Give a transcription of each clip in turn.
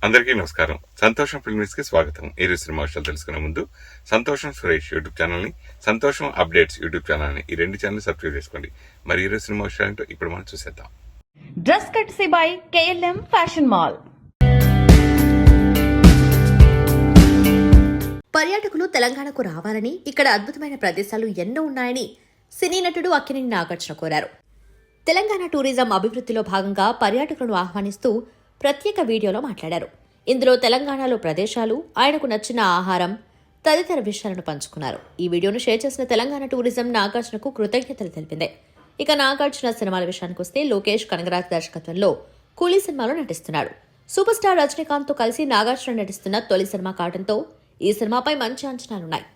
అందరికీ నమస్కారం. సంతోషం ఫిల్మ్స్ కి స్వాగతం. ఈ రోజు సినిమా విషయాలు తెలుసుకునే ముందు సంతోషం సురేష్ యూట్యూబ్ ఛానల్ ని, సంతోషం అప్డేట్స్ యూట్యూబ్ ఛానల్ ని, ఈ రెండు ఛానల్ సబ్స్క్రైబ్ చేసుకోండి. మరి ఈ రోజు సినిమా విషయాలు ఇప్పుడు మనం చూసేద్దాం. Dress కట్సీ by KLM fashion mall. పర్యాటకులు తెలంగాణకు రావాలని, ఇక్కడ అద్భుతమైన ప్రదేశాలు ఎన్నో ఉన్నాయని సినీ నటుడు అక్కినేని నాగార్జున కోరారు. తెలంగాణ టూరిజం అభివృద్ధిలో భాగంగా పర్యాటకులను ఆహ్వానిస్తూ ప్రత్యేక వీడియోలో మాట్లాడారు. ఇందులో తెలంగాణలో ప్రదేశాలు, ఆయనకు నచ్చిన ఆహారం తదితర విషయాలను పంచుకున్నారు. ఈ వీడియోను షేర్ చేసిన తెలంగాణ టూరిజం నాగార్జునకు కృతజ్ఞతలు తెలిపింది. ఇక నాగార్జున సినిమాల విషయానికి వస్తే లోకేష్ కనగరాజ్ దర్శకత్వంలో కూలీ సినిమాలో నటిస్తున్నాడు. సూపర్ స్టార్ రజనీకాంత్ తో కలిసి నాగార్జున నటిస్తున్న తొలి సినిమా కావడంతో ఈ సినిమాపై మంచి అంచనాలున్నాయి.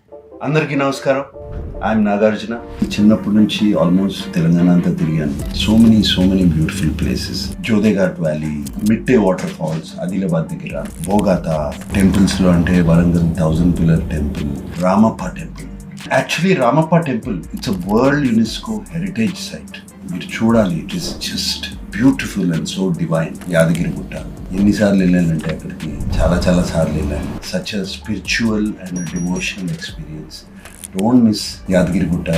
అందరికీ నమస్కారం. ఐఎమ్ నాగార్జున. చిన్నప్పటి నుంచి ఆల్మోస్ట్ తెలంగాణ అంతా తిరిగాను. So many beautiful places. Jodeghat valley, Mitte water falls, Adilabad దగ్గర బోగాతా టెంపుల్స్ లో అంటే Warangal 1000 pillar temple, Ramappa temple. Actually Ramappa temple it's a world UNESCO heritage site. మీరు చూడాలి. It is just beautiful and so divine. Yadagirigutta ఎన్నిసార్లు వెళ్ళానంటే అక్కడికి చాలా సార్లు వెళ్ళాను. Such a spiritual and devotional experience. Don't miss Yadagirigutta.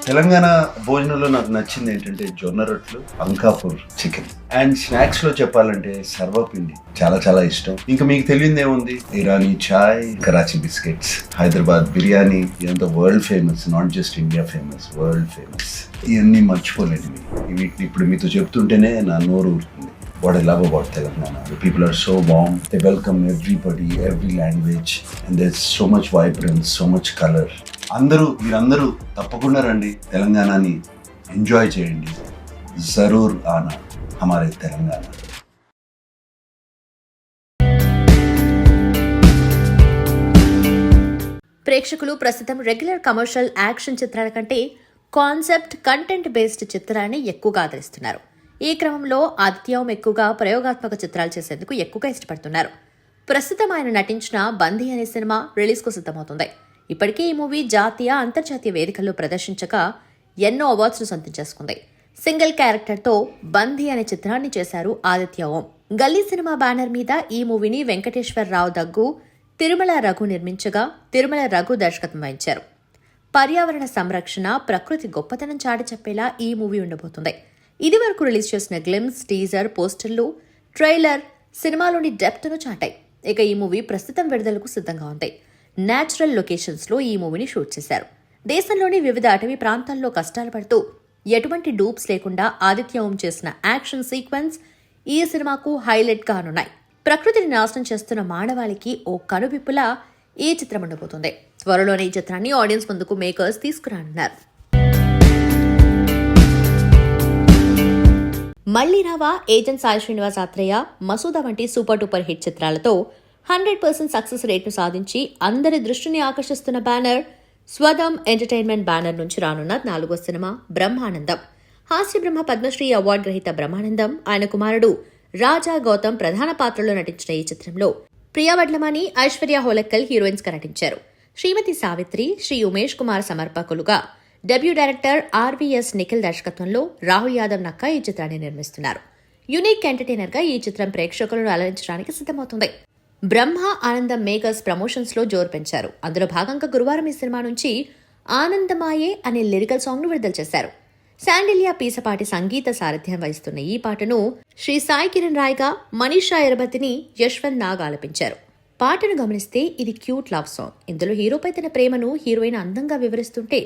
Telangana భోజనంలో నాకు నచ్చింది ఏంటంటే జొన్న రొట్టెలు, అంకాపూర్ చికెన్. అండ్ స్నాక్స్ లో చెప్పాలంటే సర్వపిండి చాలా ఇష్టం. ఇంకా మీకు తెలియదు ఏముంది, ఇరానీ చాయ్, కరాచీ బిస్కెట్స్, హైదరాబాద్ బిర్యానీ, ఇదంతా world famous. Not just India famous, world famous. ఇవన్నీ మర్చిపోలేనివి. వీటిని ఇప్పుడు మీతో చెప్తుంటేనే నా నోరు ఊరుతుంది. What I love about Telangana, the people are so warm, they welcome everybody, every language, and there's so much vibrance, so much color. మీరందరూ తప్పకుండా రండి, తెలంగాణని ఎంజాయ్ చేయండి. జరూర్ ఆనా హమారే తెలంగాణ. ప్రేక్షకులు ప్రస్తుతం రెగ్యులర్ కమర్షియల్ యాక్షన్ చిత్రాల కంటే కాన్సెప్ట్, కంటెంట్ బేస్డ్ చిత్రాన్ని ఎక్కువగా ఆదరిస్తున్నారు. ఈ క్రమంలో ఆదిత్యం ఎక్కువగా ప్రయోగాత్మక చిత్రాలు చేసేందుకు ఎక్కువగా ఇష్టపడుతున్నారు. ప్రస్తుతం ఆయన నటించిన బందీ అనే సినిమా రిలీజ్కు సిద్ధమవుతుంది. ఇప్పటికే ఈ మూవీ జాతీయ, అంతర్జాతీయ వేదికల్లో ప్రదర్శించగా ఎన్నో అవార్డ్స్ను సొంతం చేసుకుంది. సింగిల్ క్యారెక్టర్తో బందీ అనే చిత్రాన్ని చేశారు ఆదిత్య ఓం. గల్లీ సినిమా బ్యానర్ మీద ఈ మూవీని వెంకటేశ్వరరావు దగ్గు, తిరుమల రఘు నిర్మించగా తిరుమల రఘు దర్శకత్వం వహించారు. పర్యావరణ సంరక్షణ, ప్రకృతి గొప్పతనం చాటి చెప్పేలా ఈ మూవీ ఉండబోతుంది. ఇదివరకు రిలీజ్ చేసిన గ్లిమ్స్, టీజర్, పోస్టర్లు, ట్రైలర్ సినిమాలోని డెప్త్ను చాటాయి. ఇక ఈ మూవీ ప్రస్తుతం విడుదలకు సిద్ధంగా ఉంది. న్యాచురల్ లొకేషన్స్లో ఈ మూవీని షూట్ చేశారు. దేశంలోని వివిధ అటవీ ప్రాంతాల్లో కష్టాలు పడుతూ ఎటువంటి డూప్స్ లేకుండా ఆదిత్య ఓం చేసిన యాక్షన్ సీక్వెన్స్ ఈ సినిమాకు హైలైట్ కానున్నాయి. ప్రకృతిని నాశనం చేస్తున్న మానవాళికి ఓ కనువిప్పులా ఈ చిత్రం ఉండబోతుంది. త్వరలోనే ఈ చిత్రాన్ని ఆడియన్స్ ముందుకు మేకర్స్ తీసుకురానున్నారు. మళ్లీ రావా, ఏజెంట్ సాయి శ్రీనివాస్ ఆత్రేయ, మసూదా వంటి సూపర్ డూపర్ హిట్ చిత్రాలతో 100% సక్సెస్ రేట్ను సాధించి అందరి దృష్టిని ఆకర్షిస్తున్న బ్యానర్ స్వదం ఎంటర్టైన్మెంట్ బ్యానర్ నుంచి రానున్న 4వ సినిమా బ్రహ్మానందం. హాస్య బ్రహ్మ పద్మశ్రీ అవార్డు గ్రహీత బ్రహ్మానందం, ఆయన కుమారుడు రాజా గౌతమ్ ప్రధాన పాత్రలో నటించిన ఈ చిత్రంలో ప్రియా వడ్లమాని, ఐశ్వర్య హోలెక్కల్ హీరోయిన్స్ గా నటించారు. శ్రీమతి సావిత్రి, శ్రీ ఉమేష్ కుమార్ సమర్పకులుగా, డెబ్యూ డైరెక్టర్ RVS నిఖిల్ దర్శకత్వంలో రాహుల్ యాదవ్ నక్క ఈ చిత్రాన్ని నిర్మిస్తున్నారు. యునిక్ ఎంటర్టైనర్ గా ఈ చిత్రం ప్రేక్షకులను అలరించడానికి సిద్ధమవుతుంది. బ్రహ్మ ఆనందం మేకర్స్ ప్రమోషన్స్ లో జోరు పెంచారు. అందులో భాగంగా గురువారం ఈ సినిమా నుంచి ఆనందమాయే అనే లిరికల్ సాంగ్ ను విడుదల చేశారు. శాండిలియా పీసపాటి సంగీత సారథ్యం వహిస్తున్న ఈ పాటను శ్రీ సాయి కిరణ్ రాయ్ గా, మనీషా ఎరబతిని యశ్వంత్ నాగ్ ఆలపించారు. పాటను గమనిస్తే ఇది క్యూట్ లవ్ సాంగ్. ఇందులో హీరోపై తన ప్రేమను హీరోయిన్ అందంగా వివరిస్తుంటే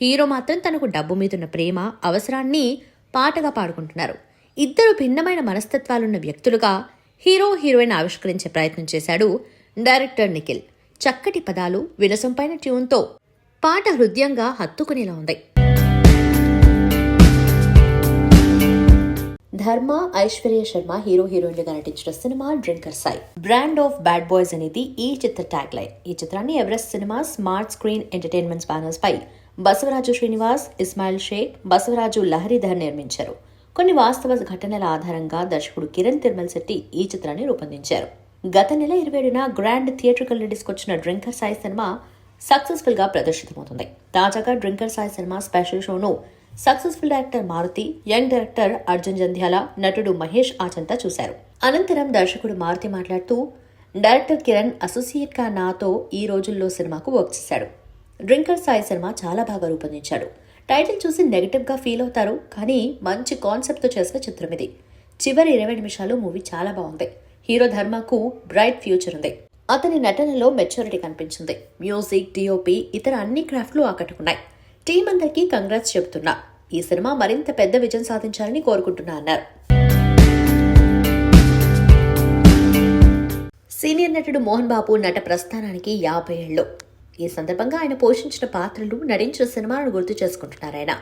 హీరో మాత్రం తనకు డబ్బు మీదున్న ప్రేమ, అవసరాన్ని పాటగా పాడుకుంటున్నారు. ఇద్దరు భిన్నమైన మనస్తత్వాలున్న వ్యక్తులుగా హీరో, హీరోయిన్ ఆవిష్కరించే ప్రయత్నం చేశాడు డైరెక్టర్ నిఖిల్. చక్కటి పదాలు, వినసొంపైన ట్యూన్తో పాట హృదయంగా హత్తుకునేలా ఉంది. ధర్మ, ఐశ్వర్య శర్మ హీరో, హీరోయిన్లుగా నటించిన cinema drinker Sai. Brand of bad boys అనేది ఈ చిత్ర ట్యాగ్ లైన్. ఈ చిత్రాన్ని Everest cinema, smart screen entertainments banners పై బసవరాజు శ్రీనివాస్, ఇస్మాయిల్ షేక్, బసవరాజు లహరిధర్ నిర్మించారు. కొన్ని వాస్తవ ఘటనల ఆధారంగా దర్శకుడు కిరణ్ తిరుమల్ శెట్టి ఈ చిత్రాన్ని రూపొందించారు. గత నెల 27న గ్రాండ్ థియేట్రికల్ రిలీజ్ కొచ్చిన డ్రింకర్ సాయి సినిమా సక్సెస్ఫుల్ గా ప్రదర్శితమవుతుంది. తాజాగా డ్రింకర్ సాయి సినిమా స్పెషల్ షోను successful director Maruti, young director Arjun Jandhyala, నటుడు మహేష్ ఆచంతా చూశారు. అనంతరం దర్శకుడు మారుతి మాట్లాడుతూ, డైరెక్టర్ కిరణ్ అసోసియేట్గా నాతో ఈ రోజుల్లో సినిమాకు వర్క్ చేశాడు. డ్రింకర్ సాయి సినిమా చాలా బాగా రూపొందించాడు. టైటిల్ చూసి నెగటివ్గా ఫీల్ అవుతారు, కానీ మంచి కాన్సెప్ట్తో చేసిన చిత్రం ఇది. చివరి 20 నిమిషాలు మూవీ చాలా బాగుంది. హీరో ధర్మకు బ్రైట్ ఫ్యూచర్ ఉంది. అతని నటనలో మెచ్యూరిటీ కనిపించింది. మ్యూజిక్, డిఓపి, ఇతర అన్ని క్రాఫ్ట్లు ఆకట్టుకున్నాయి. టీం అందరికీ కంగ్రాట్స్ చెబుతున్నా. ఈ సినిమా మరింత పెద్ద విజయం సాధించాలని కోరుకుంటున్నా అన్నారు. సీనియర్ నటుడు మోహన్ బాబు నట ప్రస్థానానికి 50 ఏళ్లు. ఈ సందర్భంగా ఆయన పోషించిన పాత్రలు, నటించిన సినిమాలను గుర్తు చేసుకుంటున్నారాయన.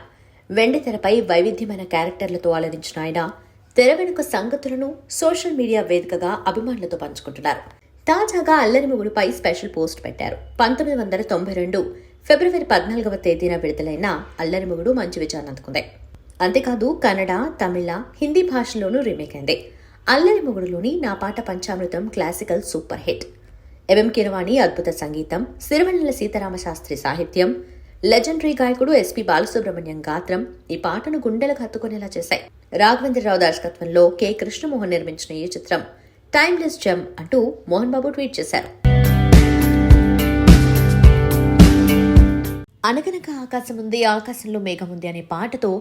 వెండి తెరపై వైవిధ్యమైన క్యారెక్టర్లతో అలరించిన ఆయన తెర వెనుక సంగతులను సోషల్ మీడియా వేదికగా అభిమానులతో పంచుకుంటున్నారు. తాజాగా అల్లరిమొగుడుపై స్పెషల్ పోస్ట్ పెట్టారు. 1992 ఫిబ్రవరి 14వ తేదీన విడుదలైన అల్లరిమొగుడు మంచి విజయాన్ని అందుకుంది. అంతేకాదు కన్నడ, తమిళ, హిందీ భాషల్లోనూ రీమేక్ అయింది. అల్లరిమొగుడులోని నా పాట panchamrutham classical super hit. MM Keeravani అద్భుత సంగీతం, సిరివెన్నెల సీతారామశాస్త్రి సాహిత్యం, లెజెండరీ గాయకుడు ఎస్పి బాలసుబ్రహ్మణ్యం గాత్రం ఈ పాటను గుండెలకు హత్తుకునేలా చేశాయి. రాఘవేంద్రరావు దర్శకత్వంలో కె కృష్ణమోహన్ నిర్మించిన ఈ చిత్రం టైమ్లెస్ జెమ్ అంటూ మోహన్ బాబు ట్వీట్ చేశారు. అనగనగా ఆకాశం ఉంది, ఆకాశంలో మేఘం ఉంది అనే పాటతో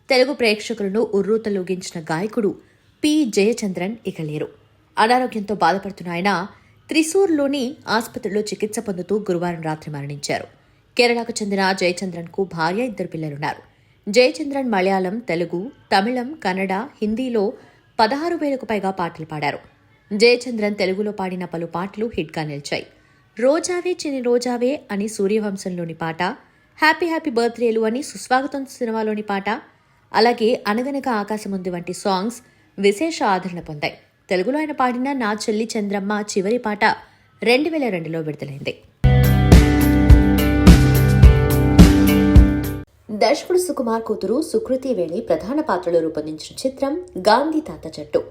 తెలుగు ప్రేక్షకులను ఉర్రూతలూగించిన గాయకుడు పి జయచంద్రన్ ఇక లేరు. అనారోగ్యంతో బాధపడుతున్న ఆయన త్రిశూర్లోని ఆసుపత్రిలో చికిత్స పొందుతూ గురువారం రాత్రి మరణించారు. కేరళకు చెందిన జయచంద్రన్కు భార్య, 2 పిల్లలున్నారు. జయచంద్రన్ మలయాళం, తెలుగు, తమిళం, కన్నడ, హిందీలో 16,000కు పైగా పాటలు పాడారు. జయచంద్రన్ తెలుగులో పాడిన పలు పాటలు హిట్గా నిలిచాయి. రోజావే చిని రోజావే అని సూర్యవంశంలోని పాట, హ్యాపీ హ్యాపీ బర్త్డేలు అని సుస్వాగతం సినిమాలోని పాట, అలాగే అనగనగా ఆకాశముంది వంటి సాంగ్స్ విశేష ఆదరణ పొందాయి. తెలుగులో ఆయన పాడిన నా చెల్లి చంద్రమ్మ చివరి పాట 2002లో విడుదలైంది. దర్శకుడు సుకుమార్ కూతురు సుకృతి వేణి ప్రధాన పాత్రలో రూపొందించిన చిత్రం గాంధీ తాత చెట్టు.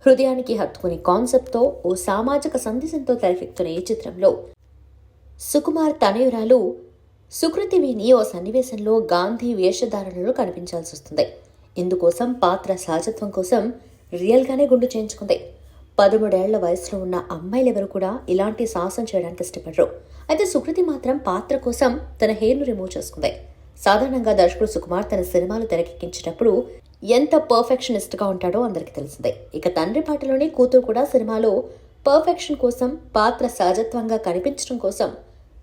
హృదయానికి హత్తుకునే కాన్సెప్ట్తో ఓ సామాజిక సందేశంతో తెరకెక్కుతున్న ఈ చిత్రంలో సుకుమార్ తనయురాలు సుకృతి వేణి ఓ సన్నివేశంలో గాంధీ వేషధారణలో కనిపించాల్సి వస్తుంది. ఇందుకోసం పాత్ర సహజత్వం కోసం రియల్గానే గుండు చేయించుకుంది. 13 ఏళ్ల వయసులో ఉన్న అమ్మాయిలెవరూ కూడా ఇలాంటి సాహసం చేయడానికి ఇష్టపడరు. అయితే సుకృతి మాత్రం పాత్ర కోసం తన హెయిర్ను రిమూవ్ చేసుకుంది. సాధారణంగా దర్శకుడు సుకుమార్ తన సినిమాలు తెరకెక్కించేటప్పుడు ఎంత పర్ఫెక్షనిస్ట్గా ఉంటాడో అందరికీ తెలిసిందే. ఇక తండ్రి పాటలోనే కూతురు కూడా సినిమాలో పర్ఫెక్షన్ కోసం, పాత్ర సహజత్వంగా కనిపించడం కోసం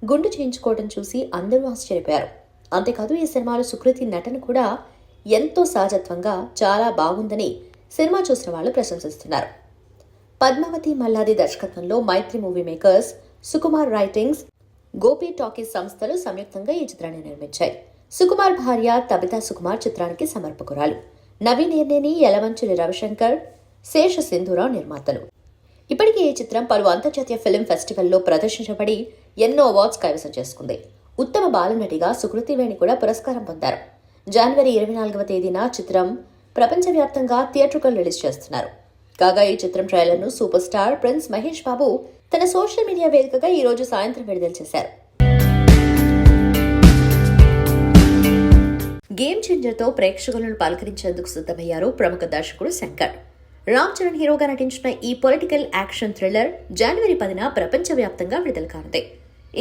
గుండు చేయించుకోవడం చూసి అందరూ ఆశ్చర్యపోయారు. అంతేకాదు ఈ సినిమాలో సుకృతి నటన కూడా ఎంతో సహజత్వంగా చాలా బాగుందని సినిమా చూసిన వాళ్ళు ప్రశంసిస్తున్నారు. పద్మావతి మల్లాది దర్శకత్వంలో Mythri movie makers, Sukumar writings, Gopi talkies సంస్థలు సంయుక్తంగా ఈ చిత్రాన్ని నిర్మించాయి. సుకుమార్ భార్య తబితా సుకుమార్ చిత్రానికి సమర్పకురాలు. నవీన్ ఎర్నేని, యలమంచిలి రవిశంకర్, శేష సింధూరావు నిర్మాతలు. ఇప్పటికే ఈ చిత్రం పలు అంతర్జాతీయ ఫిల్మ్ ఫెస్టివల్లో ప్రదర్శించబడి ఎన్నో అవార్డ్స్ కైవసం చేసుకుంది. ఉత్తమ బాలనటిగా సుకృతి వేణి కూడా పురస్కారం పొందారు. జనవరి 24వ తేదీన చిత్రం ప్రపంచవ్యాప్తంగా థియేట్రికల్ రిలీజ్ చేస్తున్నారు. కాగా ఈ చిత్రం ట్రైలర్ను super star prince Mahesh Babu తన సోషల్ మీడియా వేదికగా ఈ రోజు సాయంత్రం విడుదల చేశారు. గేమ్ చేంజర్తో ప్రేక్షకులను పలకరించేందుకు సిద్ధమయ్యారు ప్రముఖ దర్శకుడు శంకర్. రామ్ చరణ్ హీరోగా నటించిన ఈ పొలిటికల్ యాక్షన్ థ్రిల్లర్ జనవరి 10న ప్రపంచవ్యాప్తంగా విడుదల కానుంది.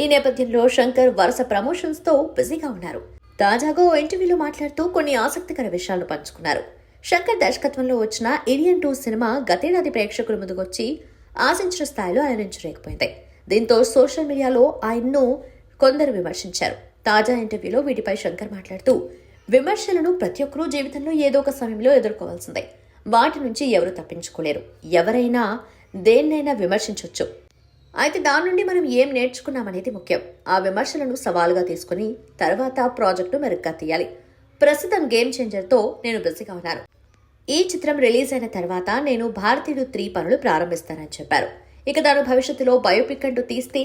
ఈ నేపథ్యంలో శంకర్ వరుస ప్రమోషన్స్తో బిజీగా ఉన్నారు. తాజాగా ఓ ఇంటర్వ్యూలో మాట్లాడుతూ కొన్ని ఆసక్తికర విషయాలను పంచుకున్నారు. శంకర్ దర్శకత్వంలో వచ్చిన ఇండియన్ 2 సినిమా గతేడాది ప్రేక్షకుల ముందుకొచ్చి ఆశించిన స్థాయిలో అలరించలేకపోయింది. దీంతో సోషల్ మీడియాలో ఆయన్ను కొందరు విమర్శించారు. తాజా ఇంటర్వ్యూలో వీటిపై శంకర్ మాట్లాడుతూ, విమర్శలను ప్రతి ఒక్కరూ జీవితంలో ఏదో ఒక సమయంలో ఎదుర్కోవాల్సిందే. వాటి నుంచి ఎవరు తప్పించుకోలేరు. ఎవరైనా దేన్నైనా విమర్శించవచ్చు. అయితే దాని నుండి మనం ఏం నేర్చుకున్నామనేది ముఖ్యం. ఆ విమర్శలను సవాలుగా తీసుకుని తర్వాత ప్రాజెక్టు మెరుగ్గా తీయాలి. ప్రస్తుతం గేమ్ చేంజర్తో నేను బిజీగా ఉన్నాను. ఈ చిత్రం రిలీజ్ అయిన తర్వాత నేను భారతీయుడు 3 పనులు ప్రారంభిస్తానని చెప్పారు. ఇక దాని భవిష్యత్తులో బయోపిక్ అంటూ తీస్తే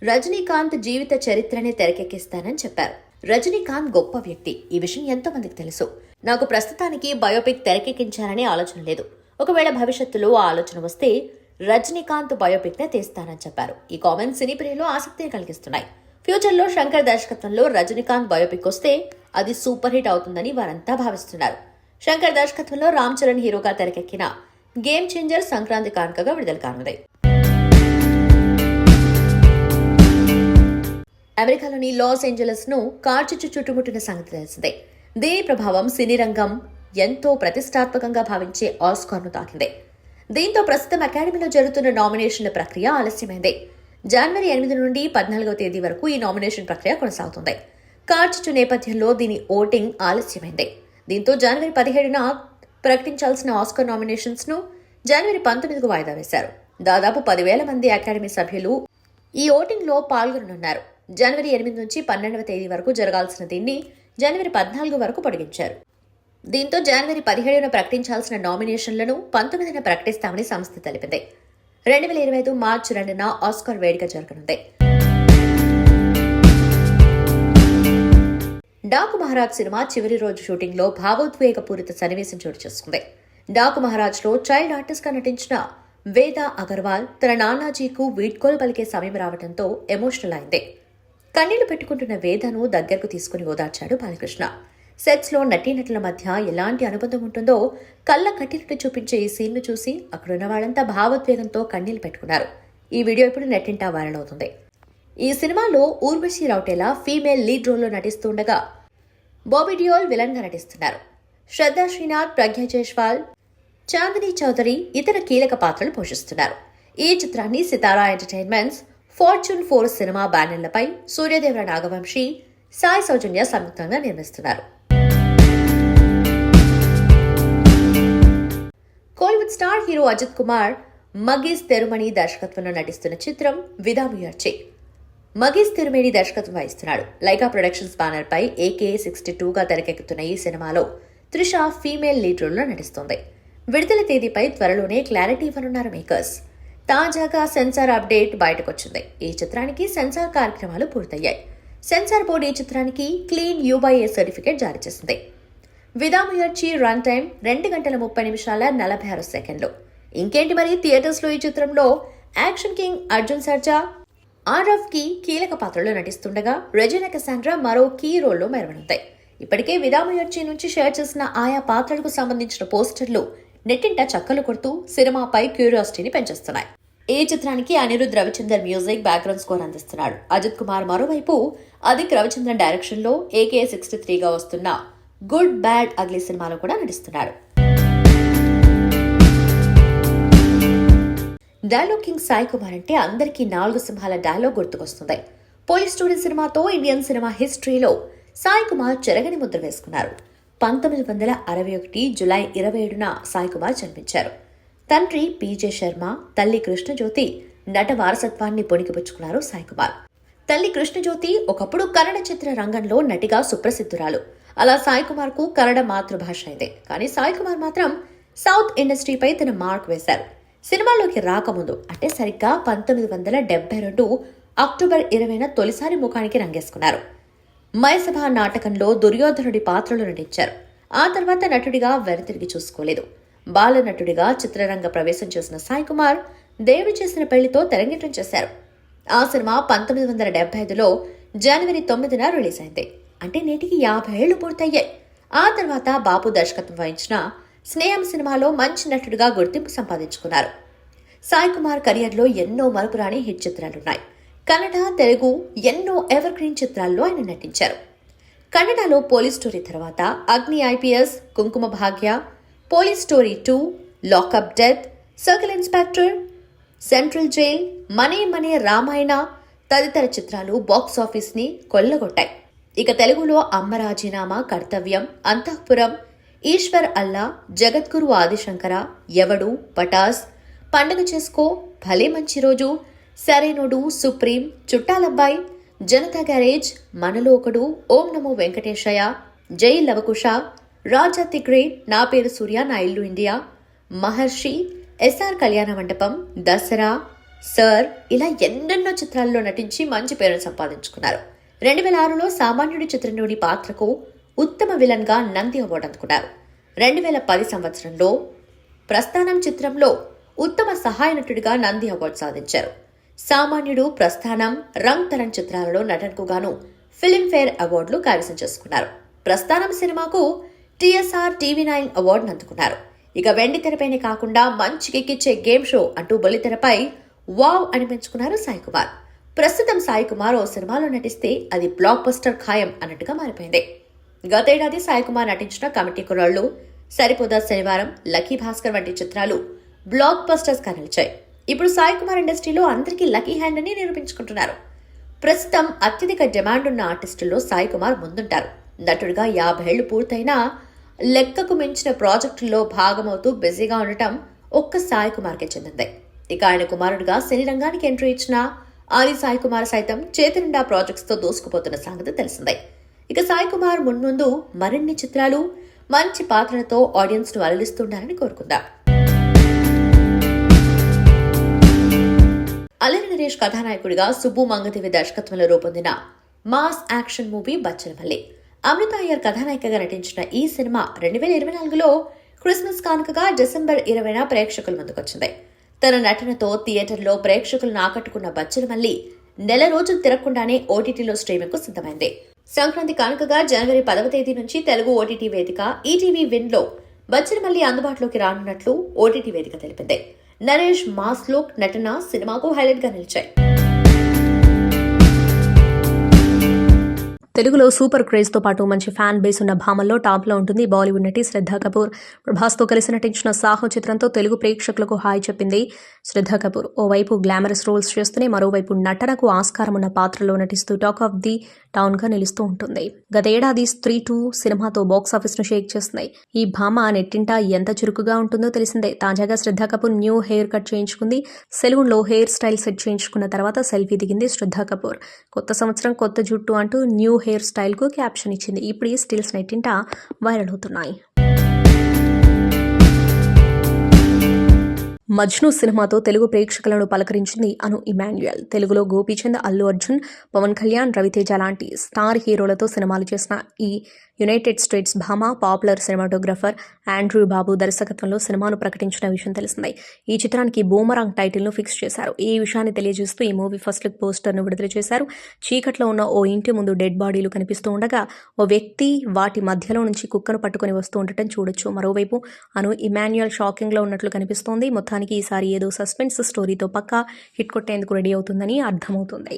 రజనీకాంత్ జీవిత చరిత్రనే తెరకెక్కిస్తానని చెప్పారు. రజనీకాంత్ గొప్ప వ్యక్తి. ఈ విషయం ఎంతో మందికి తెలుసు. నాకు ప్రస్తుతానికి బయోపిక్ తెరకెక్కించాలనే ఆలోచన లేదు. ఒకవేళ భవిష్యత్తులో ఆ ఆలోచన వస్తే రజనీకాంత్ బయోపిక్ నే తీస్తానని చెప్పారు. ఈ కామెంట్స్ సినీ ప్రియుల్లో ఆసక్తిని కలిగిస్తున్నాయి. ఫ్యూచర్లో శంకర్ దర్శకత్వంలో రజనీకాంత్ బయోపిక్ వస్తే అది సూపర్ హిట్ అవుతుందని వారంతా భావిస్తున్నారు. శంకర్ దర్శకత్వంలో రామ్ చరణ్ హీరోగా తెరకెక్కిన గేమ్ చేంజర్ సంక్రాంతి కానుకగా విడుదల కానుంది. అమెరికాలోని లాస్ ఏంజలస్ ను కార్చిచ్చు చుట్టుముట్టిన సంగతి తెలిసిందే. దీని ప్రభావం సినీ రంగం ఎంతో ప్రతిష్టాత్మకంగా భావించే ఆస్కార్ను తాకింది. దీంతో ప్రస్తుతం అకాడమీలో జరుగుతున్న నామినేషన్ల ప్రక్రియ ఆలస్యమైంది. జనవరి 8 నుండి 14వ తేదీ వరకు ఈ నామినేషన్ ప్రక్రియ కొనసాగుతుంది. కార్చిచ్చు నేపథ్యంలో దీని ఓటింగ్ ఆలస్యమైంది. దీంతో జనవరి 17న ప్రకటించాల్సిన ఆస్కార్ నామినేషన్స్ ను జనవరి 19కు వాయిదా వేశారు. దాదాపు 10,000 మంది అకాడమీ సభ్యులు ఈ ఓటింగ్ లో పాల్గొననున్నారు. జనవరి 8 నుంచి 12వ తేదీ వరకు జరగాల్సిన దీన్ని జనవరి 14 వరకు పొడిగించారు. దీంతో జనవరి 17న ప్రకటించాల్సిన నామినేషన్లను 19న ప్రకటిస్తామని సంస్థ తెలిపింది. 2025 మార్చి 2న ఆస్కార్ వేడుక జరగనుంది. డాకు మహారాజ్ సినిమా చివరి రోజు షూటింగ్ లో భావోద్వేగపూరిత సన్నివేశం చోటు చేసుకుంది. డాకు మహారాజ్ లో చైల్డ్ ఆర్టిస్ట్ గా నటించిన వేదా అగర్వాల్ తన నానాజీకు వీడ్కోలు పలికే సమయం రావడంతో ఎమోషనల్ అయింది. కన్నీళ్లు పెట్టుకుంటున్న వేదను దగ్గరకు తీసుకుని ఓదార్చాడు బాలకృష్ణ. సెట్స్ లో నటీనటుల మధ్య ఎలాంటి అనుబంధం ఉంటుందో కళ్ళ కట్టినట్టు చూపించే ఈ సీన్ ను చూసి అక్కడున్న వాళ్ళంతా భావోద్వేగంతో కన్నీళ్లు పెట్టుకున్నారు. ఈ వీడియో ఇప్పుడు నెట్టింటా వైరల్ అవుతుంది. ఈ సినిమాలో Urvashi Rautela female lead role లో నటిస్తుండగా బాబీ డియోల్ విలన్ గా నటిస్తున్నారు. శ్రద్ధా శ్రీనాథ్, ప్రజ్ఞా జైస్వాల్, చాందిని చౌదరి ఇతర కీలక పాత్రలు పోషిస్తున్నారు. ఈ చిత్రాన్ని సితారా ఎంటర్టైన్మెంట్స్, ఫార్చ్యూన్ 4 సినిమా బ్యానర్లపై సూర్యదేవర నాగవంశీ, సాయి సౌజన్య సంయుక్తంగా నిర్మిస్తున్నారు. కోలీవుడ్ స్టార్ హీరో అజిత్ కుమార్ మగీస్ తెరుమణి దర్శకత్వంలో నటిస్తున్న చిత్రం విదాముయర్చి. మగీస్ తెరుమేని దర్శకత్వం వహిస్తున్నాడు. లైకా ప్రొడక్షన్స్ బ్యానర్ పై AK62గా తెరకెక్కుతున్న ఈ సినిమాలో త్రిష ఫీమేల్ లీడ్ రోల్ లో నటిస్తుంది. విడుదల తేదీపై త్వరలోనే క్లారిటీ ఇవ్వనున్నారు మేకర్స్. తాజాగా సెన్సార్ అప్డేట్ బయటకొచ్చింది. ఈ చిత్రానికి సెన్సార్ కార్యక్రమాలు పూర్తయ్యాయి. సెన్సార్ బోర్డు ఈ చిత్రానికి క్లీన్ U/A సర్టిఫికేట్ జారీ చేసింది. విదాముయర్చి రన్ టైం 2 గంటల 30 నిమిషాల 46 సెకండ్లు. ఇంకేంటి మరి, థియేటర్స్ లో ఈ చిత్రంలో action king Arjun Sarja RF కి కీలక పాత్రలో నటిస్తుండగా రెజినా కసాండ్రా మరో కీ రోల్లో మెరవనుంది. ఇప్పటికే విదాముయర్చి నుంచి షేర్ చేసిన ఆయా పాత్రలకు సంబంధించిన పోస్టర్లు నెట్టింట చక్కలు కొడుతూ సినిమాపై క్యూరియాసిటీని పెంచేస్తున్నాయి. ఈ చిత్రానికి Anirudh Ravichander music, background score అందిస్తున్నాడు. అజిత్ కుమార్ మరోవైపు అదిక్ రవిచంద్రన్ డైరెక్షన్ లో AK63గా వస్తున్న గుడ్ బ్యాడ్ అగ్లీ సినిమాలో కూడా నటిస్తున్నాడు. డైలాగ్ కింగ్ సాయి కుమార్ అంటే అందరికీ 4 సింహాల డైలాగ్ గుర్తుకొస్తుంది. పోలీస్ స్టోరీ సినిమాతో ఇండియన్ సినిమా హిస్టరీలో సాయి కుమార్ చెరగని ముద్ర వేసుకున్నారు. 1961 జులై 27న సాయి కుమార్ జన్మించారు. తండ్రి PJ శర్మ, తల్లి కృష్ణజ్యోతి నట వారసత్వాన్ని పొణికిపుచ్చుకున్నారు సాయి కుమార్. తల్లి కృష్ణజ్యోతి ఒకప్పుడు కన్నడ చిత్ర రంగంలో నటిగా సుప్రసిద్ధురాలు. అలా సాయి కుమార్ కు కన్నడ మాతృభాష అయింది. కానీ సాయి కుమార్ మాత్రం సౌత్ ఇండస్ట్రీపై తన మార్క్ వేశారు. సినిమాలోకి రాకముందు అంటే సరిగ్గా 1972 అక్టోబర్ 20న తొలిసారి ముఖానికి రంగేసుకున్నారు. మైసభ నాటకంలో దుర్యోధనుడి పాత్రలో నటించారు. ఆ తర్వాత నటుడిగా వెనుతిరిగి చూసుకోలేదు. బాల నటుడిగా చిత్రరంగ ప్రవేశం చేసిన సాయి కుమార్ దేవుడు చేసిన పెళ్లితో తెరంగేట్రం చేశారు. ఆ సినిమా 1975లో జనవరి 9న రిలీజ్ అయింది. అంటే నేటికి 50 ఏళ్లు పూర్తయ్యాయి. ఆ తర్వాత బాపు దర్శకత్వం వహించిన స్నేహం సినిమాలో మంచి నటుడిగా గుర్తింపు సంపాదించుకున్నారు. సాయి కుమార్ కెరియర్లో ఎన్నో మరపురాని హిట్ చిత్రాలున్నాయి. కన్నడ, తెలుగు ఎన్నో ఎవర్ గ్రీన్ చిత్రాల్లో ఆయన నటించారు. కన్నడలో పోలీస్ స్టోరీ తర్వాత Agni IPS, Kumkum Bhagya, police story 2, lockup death, circle inspector, central jail, Mane Mane Ramayana తదితర చిత్రాలు బాక్స్ ఆఫీస్ ని కొల్లగొట్టాయి. ఇక తెలుగులో అమ్మ రాజీనామా, కర్తవ్యం, అంతఃపురం, ఈశ్వర్ అల్లా, జగద్గురు ఆదిశంకర, ఎవడు, పటాస్, పండగ చేసుకో, భలే మంచి రోజు, సరైనోడు, సుప్రీం, చుట్టాలబ్బాయి, జనతా గ్యారేజ్, మనలో ఒకడు, ఓం నమో వెంకటేశయ్య, జై లవకుశ, రాజా ది గ్రేట్, నా పేరు సూర్య, నా ఇల్లు ఇండియా, మహర్షి, SR కళ్యాణ మండపం, దసరా, సర్ ఇలా ఎన్నెన్నో చిత్రాల్లో నటించి మంచి పేరును సంపాదించుకున్నారు. 2006లో సామాన్యుడి చిత్రంలోని పాత్రకు ఉత్తమ విలన్ గా నంది అవార్డు అందుకున్నారు. 2010 సంవత్సరంలో ప్రస్థానం చిత్రంలో ఉత్తమ సహాయ నటుడిగా నంది అవార్డు సాధించారు. సామాన్యుడు, ప్రస్థానం, రంగ్ తరంగ్ చిత్రాలలో నటనకు గాను ఫిల్మ్ఫేర్ అవార్డులు కైవసం చేసుకున్నారు. ప్రస్థానం సినిమాకు TSR TV9 అవార్డును అందుకున్నారు. ఇక వెండి తెరపైనే కాకుండా మంచి కిక్కిచ్చే గేమ్ షో అంటూ బుల్లితెరపై వావ్ అనిపించుకున్నారు సాయి కుమార్. ప్రస్తుతం సాయి కుమార్ ఓ సినిమాలో నటిస్తే అది బ్లాక్ బస్టర్ ఖాయం అన్నట్టుగా మారిపోయింది. గతేడాది సాయి కుమార్ నటించిన కమిటీ కుర్రాళ్ళు, సరిపోదా శనివారం, లక్కీ భాస్కర్ వంటి చిత్రాలు బ్లాక్ బస్టర్స్ గా నిలిచాయి. ఇప్పుడు సాయి కుమార్ ఇండస్ట్రీలో అందరికీ లక్కీ హ్యాండ్ అని నిరూపించుకుంటున్నారు. ప్రస్తుతం అత్యధిక డిమాండ్ ఉన్న ఆర్టిస్టుల్లో సాయి కుమార్ ముందుంటారు. నటుడిగా 50 ఏళ్లు పూర్తయినా లెక్కకు మించిన ప్రాజెక్టుల్లో భాగమవుతూ బిజీగా ఉండటం ఒక్క సాయి కుమార్కే చెందింది. ఇక ఆయన కుమారుడిగా సినీ రంగానికి ఎంట్రీ ఇచ్చిన ఆది సాయి కుమార్ సైతం చేతి నిండా ప్రాజెక్ట్స్ తో దూసుకుపోతున్న సంగతి తెలిసిందే. ఇక సాయి కుమార్ మున్ముందు మరిన్ని చిత్రాలు, మంచి పాత్రలతో ఆడియన్స్ ను అలరిస్తుండాలని కోరుకుందాం. అల్లరి నరేష్ కథానాయకుడిగా సుబ్బు మంగదేవి దర్శకత్వంలో రూపొందిన మాస్ యాక్షన్ మూవీ బచ్చలమల్లి. అమృత అయ్యర్ కథానాయికగా నటించిన ఈ సినిమా 2024లో క్రిస్మస్ కానుకగా డిసెంబర్ 20న ప్రేక్షకుల ముందుకొచ్చింది. తన నటనతో థియేటర్లో ప్రేక్షకులను ఆకట్టుకున్న బచ్చలమల్లి నెల రోజులు తిరగకుండానే ఓటీటీలో స్ట్రీమింగ్ కు సిద్ధమైంది. సంక్రాంతి కానుకగా జనవరి 10వ తేదీ నుంచి తెలుగు ఓటీటీ వేదిక ఈటీవీ విన్ లో బచ్చలమల్లి అందుబాటులోకి రానున్నట్లు ఓటీటీ వేదిక తెలిపింది. నరేష్ మాస్ లుక్, నటన సినిమాకు హైలైట్ గా నిలిచాయి. తెలుగులో సూపర్ క్రేజ్తో పాటు మంచి ఫ్యాన్ బేస్ ఉన్న భామల్లో టాప్లో ఉంటుంది బాలీవుడ్ నటి శ్రద్ధా కపూర్. ప్రభాస్తో కలిసి నటించిన సాహో చిత్రంతో తెలుగు ప్రేక్షకులకు హాయ్ చెప్పింది శ్రద్ధా కపూర్. ఓవైపు గ్లామరస్ రోల్స్ చేస్తూనే మరోవైపు నటనకు ఆస్కారం ఉన్న పాత్రలో నటిస్తూ టాక్ ఆఫ్ ది టౌన్ గా నిలుస్తూ ఉంటుంది. గత ఏడాది స్త్రీ 2 సినిమాతో బాక్సాఫీస్ ను షేక్ చేస్తుంది. ఈ భామ నెట్టింట ఎంత చురుకుగా ఉంటుందో తెలిసిందే. తాజాగా Shraddha Kapoor new hair cut చేయించుకుంది. సెలూన్ లో హెయిర్ స్టైల్ సెట్ చేయించుకున్న తర్వాత సెల్ఫీ దిగింది శ్రద్ధా కపూర్. కొత్త సంవత్సరం కొత్త జుట్టు అంటూ న్యూ హెయిర్ స్టైల్ కు క్యాప్షన్ ఇచ్చింది. ఇప్పుడు ఈ స్టిల్స్ నెట్టింట వైరల్ అవుతున్నాయి. మజ్ను సినిమాతో తెలుగు ప్రేక్షకులను పలకరించింది అను ఇమాన్యుయల్. తెలుగులో గోపీచంద్, అల్లు అర్జున్, పవన్ కళ్యాణ్, రవితేజ లాంటి స్టార్ హీరోలతో సినిమాలు చేసిన ఈ యునైటెడ్ స్టేట్స్ భామ పాపులర్ సినిమాటోగ్రఫర్ ఆండ్రూ బాబు దర్శకత్వంలో సినిమాను ప్రకటించిన విషయం తెలిసిందే. ఈ చిత్రానికి బూమరాంగ్ టైటిల్ను ఫిక్స్ చేశారు. ఈ విషయాన్ని తెలియజేస్తూ ఈ మూవీ ఫస్ట్ లుక్ పోస్టర్ను విడుదల చేశారు. చీకట్లో ఉన్న ఓ ఇంటి ముందు డెడ్ బాడీలు కనిపిస్తూ ఉండగా ఓ వ్యక్తి వాటి మధ్యలో నుంచి కుక్కను పట్టుకుని వస్తూ ఉండటం చూడొచ్చు. మరోవైపు అను ఇమాన్యుయల్ షాకింగ్లో ఉన్నట్లు కనిపిస్తోంది. మొత్తానికి ఈసారి ఏదో సస్పెన్స్ స్టోరీతో పక్కా హిట్ కొట్టేందుకు రెడీ అవుతుందని అర్థమవుతుంది.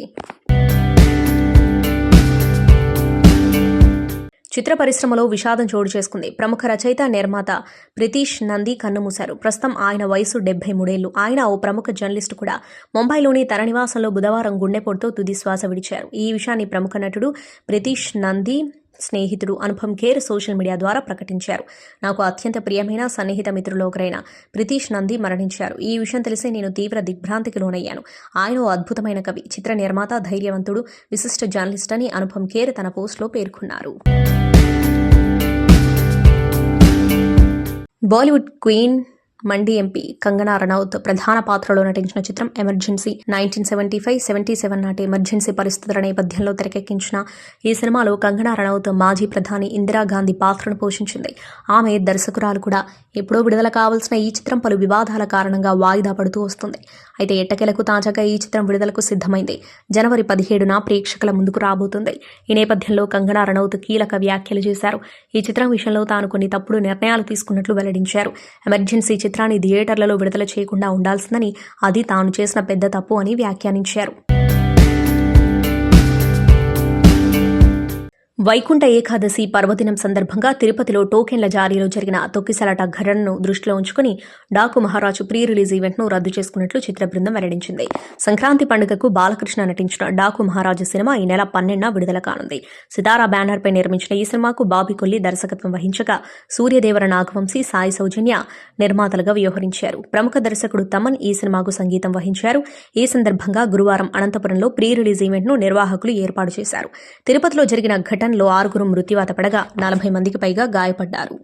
చిత్ర పరిశ్రమలో విషాదం చోటు చేసుకుంది. ప్రముఖ రచయిత, నిర్మాత ప్రితీష్ నంది కన్నుమూశారు. ప్రస్తుతం ఆయన వయసు 73 ఏళ్లు. ఆయన ఓ ప్రముఖ జర్నలిస్టు కూడా. ముంబైలోని తన నివాసంలో బుధవారం గుండెపోటుతో తుది శ్వాస విడిచారు. ఈ విషయాన్ని ప్రముఖ నటుడు ప్రితీష్ నంది స్నేహితుడు అనుపమ్ ఖేర్ సోషల్ మీడియా ద్వారా ప్రకటించారు. నాకు అత్యంత ప్రియమైన సన్నిహిత మిత్రులో ఒకరైన ప్రితీష్ నంది మరణించారు. ఈ విషయం తెలిసి నేను తీవ్ర దిగ్భ్రాంతికి లోనయ్యాను. ఆయన ఓ అద్భుతమైన కవి, చిత్ర నిర్మాత, ధైర్యవంతుడు, విశిష్ట జర్నలిస్ట్ అని అనుపమ్ ఖేర్ తన పోస్టులో పేర్కొన్నారు. బాలీవుడ్ క్వీన్ మండి ఎంపీ కంగనా రనౌత్ ప్రధాన పాత్రలో నటించిన చిత్రం ఎమర్జెన్సీ. 1975-77 నాటి ఎమర్జెన్సీ పరిస్థితుల నేపథ్యంలో తెరకెక్కించిన ఈ సినిమాలో కంగనా రనౌత్ మాజీ ప్రధాని ఇందిరాగాంధీ పాత్రను పోషించింది. ఆమె దర్శకురాలు కూడా. ఎప్పుడో విడుదల కావాల్సిన ఈ చిత్రం పలు వివాదాల కారణంగా వాయిదా పడుతూ వస్తుంది. అయితే ఎట్టకేలకు తాజాగా ఈ చిత్రం విడుదలకు సిద్ధమైంది. జనవరి 17న ప్రేక్షకుల ముందుకు రాబోతుంది. ఈ నేపథ్యంలో కంగనా రనౌత్ కీలక వ్యాఖ్యలు చేశారు. ఈ చిత్రం విషయంలో తాను కొన్ని తప్పుడు నిర్ణయాలు తీసుకున్నట్లు వెల్లడించారు. ఎమర్జెన్సీ చిత్రాన్ని థియేటర్లలో విడుదల చేయకుండా ఉండాల్సిందని, అది తాను చేసిన పెద్ద తప్పు అని వ్యాఖ్యానించారు. వైకుంఠ ఏకాదశి పర్వదినం సందర్భంగా తిరుపతిలో టోకెన్ల జారీలో జరిగిన తొక్కిసలాట ఘటనను దృష్టిలో ఉంచుకుని డాకు మహారాజు ప్రీ రిలీజ్ ఈవెంట్ను రద్దు చేసుకున్నట్లు చిత్ర బృందం వెల్లడించింది. సంక్రాంతి పండుగకు బాలకృష్ణ నటించిన డాకు మహారాజు సినిమా ఈ నెల 12న విడుదల కానుంది. సితారా బ్యానర్పై నిర్మించిన ఈ సినిమాకు బాబీ కొల్లి దర్శకత్వం వహించగా సూర్యదేవర నాగవంశీ, సాయి సౌజన్య నిర్మాతలుగా వ్యవహరించారు. ప్రముఖ దర్శకుడు తమన్ ఈ సినిమాకు సంగీతం వహించారు. ఈ సందర్భంగా గురువారం అనంతపురంలో ప్రీ రిలీజ్ ఈవెంట్ను నిర్వాహకులు ఏర్పాటు చేశారు. తిరుపతిలో జరిగిన ఘటనలో 6 మృత్యువాత పడగా 40 మందికి పైగా గాయపడ్డారు.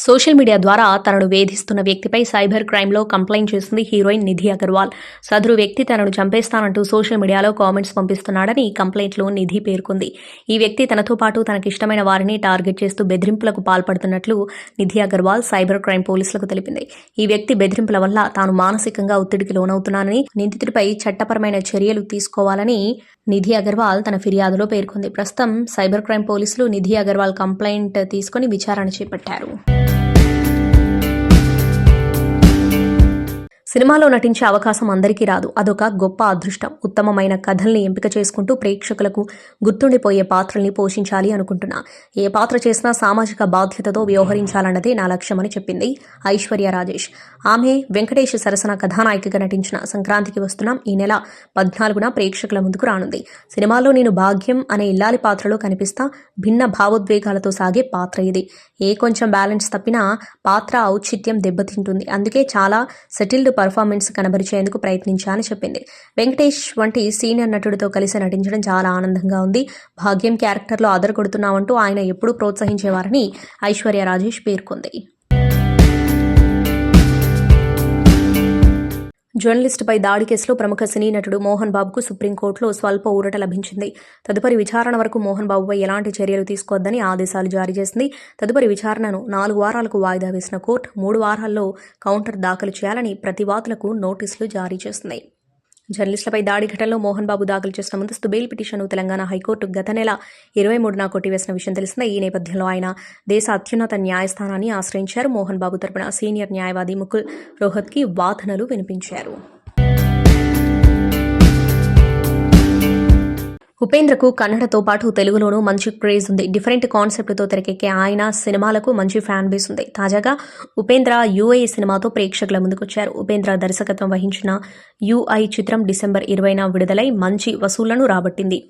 సోషల్ మీడియా ద్వారా తనను వేధిస్తున్న వ్యక్తిపై సైబర్ క్రైమ్లో కంప్లైంట్ చేసింది హీరోయిన్ నిధి అగర్వాల్. సదరు వ్యక్తి తనను చంపేస్తానంటూ సోషల్ మీడియాలో కామెంట్స్ పంపిస్తున్నాడని ఈ కంప్లైంట్లో నిధి పేర్కొంది. ఈ వ్యక్తి తనతో పాటు తనకిష్టమైన వారిని టార్గెట్ చేస్తూ బెదిరింపులకు పాల్పడుతున్నట్లు నిధి అగర్వాల్ సైబర్ క్రైమ్ పోలీసులకు తెలిపింది. ఈ వ్యక్తి బెదిరింపుల వల్ల తాను మానసికంగా ఒత్తిడికి లోనవుతున్నానని, నిందితుడిపై చట్టపరమైన చర్యలు తీసుకోవాలని నిధి అగర్వాల్ తన ఫిర్యాదులో పేర్కొంది. ప్రస్తుతం సైబర్ క్రైమ్ పోలీసులు నిధి అగర్వాల్ కంప్లైంట్ తీసుకుని విచారణ చేపట్టారు. సినిమాలో నటించే అవకాశం అందరికీ రాదు. అదొక గొప్ప అదృష్టం. ఉత్తమమైన కథల్ని ఎంపిక చేసుకుంటూ ప్రేక్షకులకు గుర్తుండిపోయే పాత్రల్ని పోషించాలి అనుకుంటున్నా. ఏ పాత్ర చేసినా సామాజిక బాధ్యతతో వ్యవహరించాలన్నదే నా లక్ష్యమని చెప్పింది ఐశ్వర్య రాజేష్. ఆమె వెంకటేష్ సరసన కథానాయికగా నటించిన సంక్రాంతికి వస్తున్నాం ఈ నెల 14న ప్రేక్షకుల ముందుకు రానుంది. సినిమాలో నేను భాగ్యం అనే ఇల్లాలి పాత్రలో కనిపిస్తా. భిన్న భావోద్వేగాలతో సాగే పాత్ర ఇది. కొంచెం బ్యాలెన్స్ తప్పినా పాత్ర ఔచిత్యం దెబ్బతింటుంది. అందుకే చాలా సెటిల్డ్ పర్ఫార్మెన్స్ కనబరిచేందుకు ప్రయత్నించాలని చెప్పింది. వెంకటేష్ వంటి సీనియర్ నటుడితో కలిసి నటించడం చాలా ఆనందంగా ఉంది. భాగ్యం క్యారెక్టర్లో అదరగొడుతున్నామంటూ ఆయన ఎప్పుడూ ప్రోత్సహించేవారని ఐశ్వర్య రాజేష్ పేర్కొంది. జర్నలిస్టుపై దాడి కేసులో ప్రముఖ సినీ నటుడు మోహన్ బాబుకు సుప్రీంకోర్టులో స్వల్ప ఊరట లభించింది. తదుపరి విచారణ వరకు మోహన్ బాబుపై ఎలాంటి చర్యలు తీసుకోవద్దని ఆదేశాలు జారీ చేసింది. తదుపరి విచారణను 4 వారాలకు వాయిదా వేసిన కోర్టు 3 వారాల్లో కౌంటర్ దాఖలు చేయాలని ప్రతివాదులకు నోటీసులు జారీ చేసింది. జర్నలిస్టులపై దాడి ఘటనలో మోహన్ బాబు దాఖలు చేసిన ముందస్తు బెయిల్ పిటిషన్ను తెలంగాణ హైకోర్టు గత నెల 23న కొట్టివేసిన విషయం తెలిసిందే. ఈ నేపథ్యంలో ఆయన దేశ అత్యున్నత న్యాయస్థానాన్ని ఆశ్రయించారు. మోహన్ బాబు తరపున సీనియర్ న్యాయవాది ముకుల్ రోహత్కి వాదనలు వినిపించారు. ఉపేంద్రకు కన్నడతో పాటు తెలుగులోనూ మంచి క్రేజ్ ఉంది. డిఫరెంట్ కాన్సెప్ట్తో తెరకెక్కే ఆయన సినిమాలకు మంచి ఫ్యాన్ బేస్ ఉంది. తాజాగా ఉపేంద్ర యూఐ సినిమాతో ప్రేక్షకుల ముందుకొచ్చారు. ఉపేంద్ర దర్శకత్వం వహించిన యూఐ చిత్రం డిసెంబర్ 20న విడుదలై మంచి వసూళ్లను రాబట్టింది.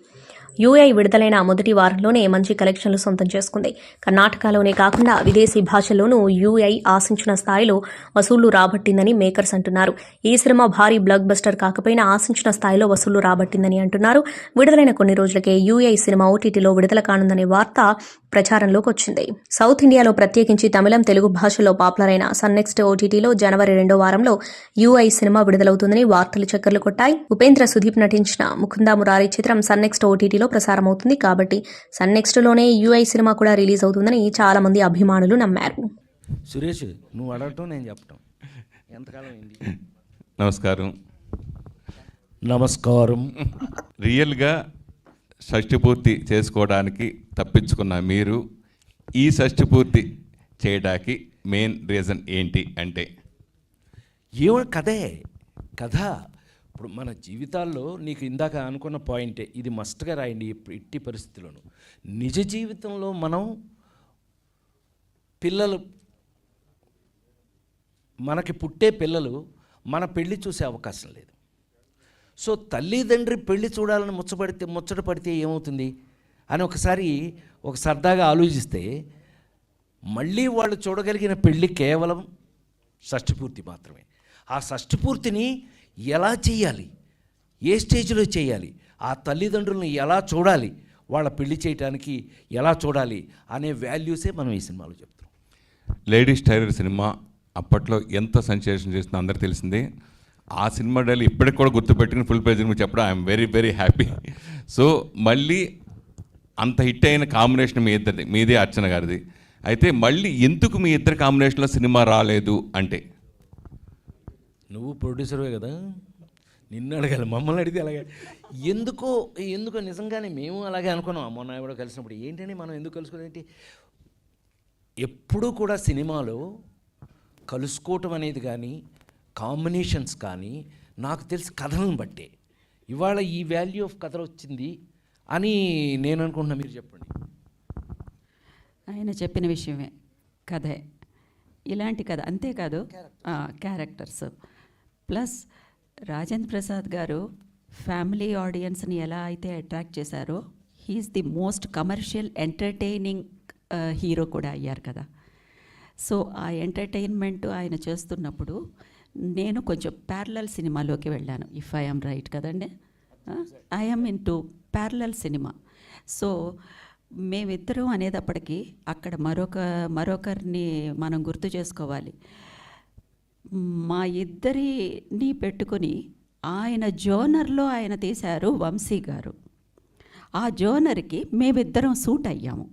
యూఐ విడుదలైన మొదటి వారంలోనే మంచి కలెక్షన్లు సొంతం చేసుకుంది. కర్ణాటకలోనే కాకుండా విదేశీ భాషల్లోనూ యూఐ ఆశించిన స్థాయిలో వసూళ్లు రాబట్టిందని మేకర్స్ అంటున్నారు. ఈ సినిమా భారీ బ్లాక్ బస్టర్ కాకపోయినా ఆశించిన స్థాయిలో వసూళ్లు రాబట్టిందని అంటున్నారు. విడుదలైన కొన్ని రోజులకే యూఐ సినిమా ఓటీటీలో విడుదల కానుందనే వార్త ప్రచారంలోకి వచ్చింది. సౌత్ ఇండియాలో ప్రత్యేకించి తమిళం, తెలుగు భాషల్లో పాపులర్ అయిన సన్నెక్స్ట్ ఓటీటీలో జనవరి 2వ వారంలో యూఐ సినిమా విడుదలవుతుందని వార్తలు చక్కర్లు కొట్టాయి. ఉపేంద్ర సుదీప్ నటించిన ముకుందా మురారి చిత్రం సన్నెక్స్ట్ ఓటీటీలో ప్రసారమవుతుంది. కాబట్టి సన్నెక్స్ట్లోనే యూఐ సినిమా కూడా రిలీజ్ అవుతుందని చాలా మంది అభిమానులు నమ్మారు. సురేష్, నువ్వు అడగటం నేను చెప్పటం ఎంతకాలం అయింది? నమస్కారం. రియల్గా షష్ఠి పూర్తి చేసుకోవడానికి తప్పించుకున్న మీరు ఈ షష్ఠి పూర్తి చేయడానికి మెయిన్ రీజన్ ఏంటి అంటే? ఏమో కథ. ఇప్పుడు మన జీవితాల్లో నీకు ఇందాక అనుకున్న పాయింటే, ఇది మస్ట్గా రాయండి ఎట్టి పరిస్థితుల్లోనూ. నిజ జీవితంలో మనం మనకి పుట్టే పిల్లలు మన పెళ్ళి చూసే అవకాశం లేదు. సో తల్లిదండ్రి పెళ్ళి చూడాలని ముచ్చట పడితే ఏమవుతుంది అని ఒకసారి సరదాగా ఆలోచిస్తే, మళ్ళీ వాళ్ళు చూడగలిగిన పెళ్ళి కేవలం షష్ఠిపూర్తి మాత్రమే. ఆ షష్ఠిపూర్తిని ఎలా చేయాలి, ఏ స్టేజ్లో చేయాలి, ఆ తల్లిదండ్రులను ఎలా చూడాలి, వాళ్ళ పెళ్లి చేయడానికి ఎలా చూడాలి అనే వాల్యూసే మనం ఈ సినిమాలో చెప్తున్నాం. లేడీస్ టైలర్ సినిమా అప్పట్లో ఎంత సెన్సేషన్ చేస్తుందో అందరికీ తెలిసిందే. ఆ సినిమా డైలీ ఇప్పటికి కూడా గుర్తుపెట్టుకుని ఫుల్ పేజ్ చెప్పడం I'm very very happy. So మళ్ళీ అంత హిట్ అయిన కాంబినేషన్ మీదే అర్చన గారిది. అయితే మళ్ళీ ఎందుకు మీ ఇద్దరు కాంబినేషన్లో సినిమా రాలేదు అంటే? నువ్వు ప్రొడ్యూసర్వే కదా, నిన్ను అడగాలి, మమ్మల్ని అడిగితే అలాగే. ఎందుకో నిజంగానే మేము అలాగే అనుకున్నాం. మొన్న కూడా కలిసినప్పుడు ఏంటని మనం ఎందుకు కలుసుకోలేంటి? ఎప్పుడూ కూడా సినిమాలో కలుసుకోవటం అనేది కానీ కాంబినేషన్స్ కానీ నాకు తెలిసి కథలను బట్టే ఇవాళ ఈ వాల్యూ ఆఫ్ కథ వచ్చింది అని నేను అనుకుంటున్నా. మీరు చెప్పండి. ఆయన చెప్పిన విషయమే, కథే, ఇలాంటి కథ. అంతేకాదు క్యారెక్టర్స్ ప్లస్ రాజేంద్ర ప్రసాద్ గారు ఫ్యామిలీ ఆడియన్స్ని ఎలా అయితే అట్రాక్ట్ చేశారో, he is the most commercial entertaining hero కూడా అయ్యారు కదా. సో ఆ ఎంటర్టైన్మెంట్ ఆయన చేస్తున్నప్పుడు నేను కొంచెం ప్యారలల్ సినిమాలోకి వెళ్ళాను. ఇఫ్ ఐఎమ్ రైట్ కదండి, I'm in to parallel cinema. So మేమిద్దరం అనేటప్పటికీ అక్కడ మరొకరిని మనం గుర్తు చేసుకోవాలి. మా ఇద్దరిని పెట్టుకొని ఆయన జోనర్లో ఆయన తీశారు వంశీ గారు. ఆ జోనర్కి మేమిద్దరం సూట్ అయ్యాము.